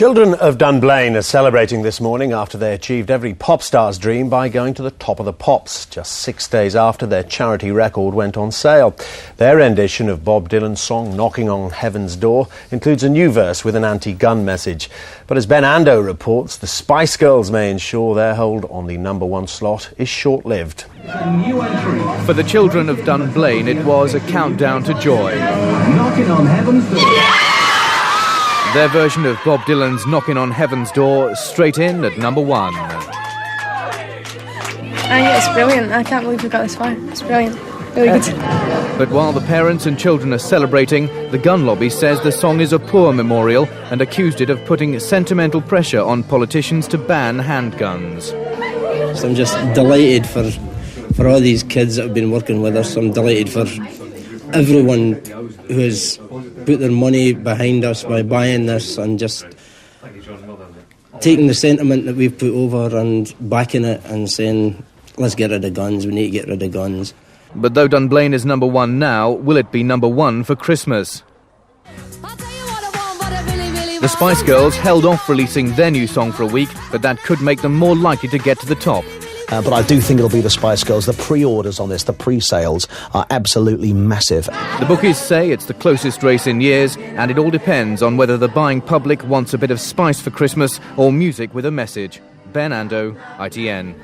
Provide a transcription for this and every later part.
Children of Dunblane are celebrating this morning after they achieved every pop star's dream by going to the top of the pops, just 6 days after their charity record went on sale. Their rendition of Bob Dylan's song Knocking on Heaven's Door includes a new verse with an anti-gun message. But as Ben Ando reports, the Spice Girls may ensure their hold on the #1 slot is short-lived. For the children of Dunblane, it was a countdown to joy. Knocking on Heaven's Door. Their version of Bob Dylan's Knocking on Heaven's Door straight in at #1. It's brilliant. I can't believe we got this far. It's brilliant. Really good. But while the parents and children are celebrating, the gun lobby says the song is a poor memorial and accused it of putting sentimental pressure on politicians to ban handguns. So I'm just delighted for all these kids that have been working with us. I'm delighted for everyone who has put their money behind us by buying this and just taking the sentiment that we've put over and backing it and saying, let's get rid of guns, we need to get rid of guns. But though Dunblane is #1 now, will it be #1 for Christmas? The Spice Girls held off releasing their new song for a week, but that could make them more likely to get to the top. But I do think it'll be the Spice Girls. The pre-orders on this, the pre-sales, are absolutely massive. The bookies say it's the closest race in years, and it all depends on whether the buying public wants a bit of spice for Christmas or music with a message. Ben Ando, ITN.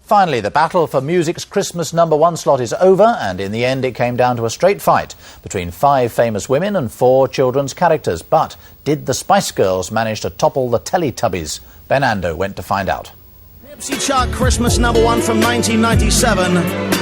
Finally, the battle for music's Christmas #1 slot is over, and in the end it came down to a straight fight between 5 famous women and 4 children's characters. But did the Spice Girls manage to topple the Teletubbies? Ben Ando went to find out. Pepsi chart Christmas #1 from 1997,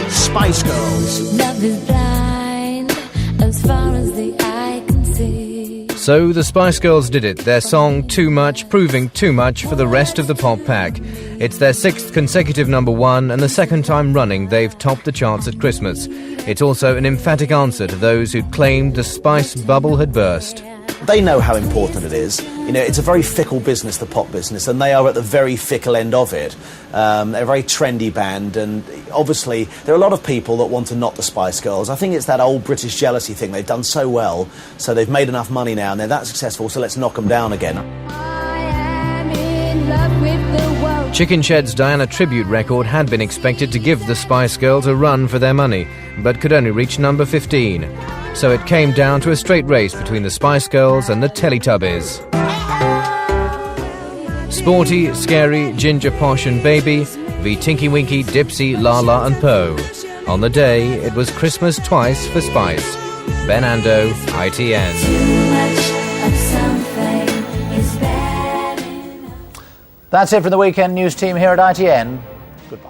Spice Girls. Love is blind as far as the eye can see. So the Spice Girls did it, their song Too Much proving too much for the rest of the pop pack. It's their 6th consecutive #1 and the 2nd time running they've topped the charts at Christmas. It's also an emphatic answer to those who claimed the Spice bubble had burst. They know how important it is. You know, it's a very fickle business, the pop business, and they are at the very fickle end of it. They're a very trendy band, and obviously there are a lot of people that want to knock the Spice Girls. I think it's that old British jealousy thing. They've done so well, so they've made enough money now, and they're that successful, so let's knock them down again. Chicken Shed's Diana tribute record had been expected to give the Spice Girls a run for their money, but could only reach #15. So it came down to a straight race between the Spice Girls and the Teletubbies. Sporty, Scary, Ginger, Posh and Baby v Tinky Winky, Dipsy, Lala and Poe. On the day, it was Christmas twice for Spice. Ben Ando, ITN. That's it from the Weekend News team here at ITN. Goodbye.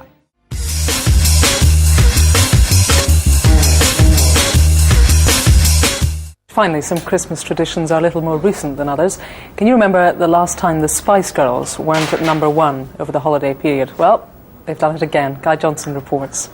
Finally, some Christmas traditions are a little more recent than others. Can you remember the last time the Spice Girls weren't at #1 over the holiday period? Well, they've done it again. Guy Johnson reports.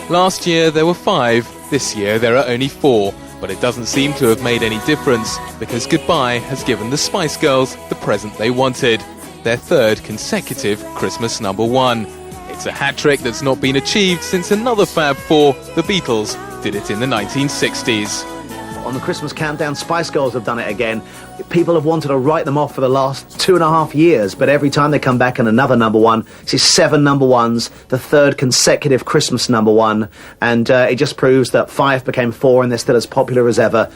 Last year there were 5, this year there are only 4. But it doesn't seem to have made any difference, because Goodbye has given the Spice Girls the present they wanted, their 3rd consecutive Christmas #1. It's a hat-trick that's not been achieved since another Fab Four, the Beatles, did it in the 1960s. On the Christmas countdown, Spice Girls have done it again. People have wanted to write them off for the last 2.5 years, but every time they come back in another #1, this is 7 #1s, the 3rd consecutive Christmas #1, and it just proves that 5 became 4 and they're still as popular as ever.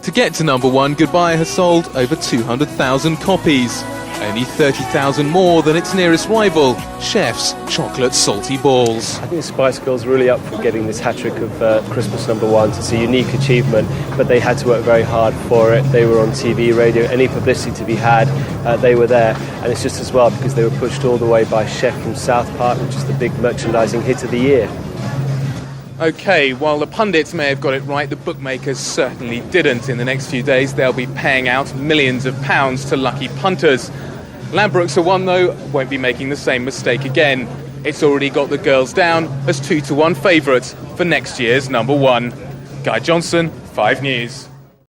To get to #1, Goodbye has sold over 200,000 copies, only 30,000 more than its nearest rival, Chef's Chocolate Salty Balls. I think the Spice Girls are really up for getting this hat-trick of Christmas #1s. It's a unique achievement, but they had to work very hard for it. They were on TV, radio, any publicity to be had, they were there. And it's just as well because they were pushed all the way by Chef from South Park, which is the big merchandising hit of the year. OK, while the pundits may have got it right, the bookmakers certainly didn't. In the next few days, they'll be paying out millions of pounds to lucky punters. Ladbrokes, for one, though, won't be making the same mistake again. It's already got the girls down as 2-1 favourites for next year's #1. Guy Johnson, 5 News.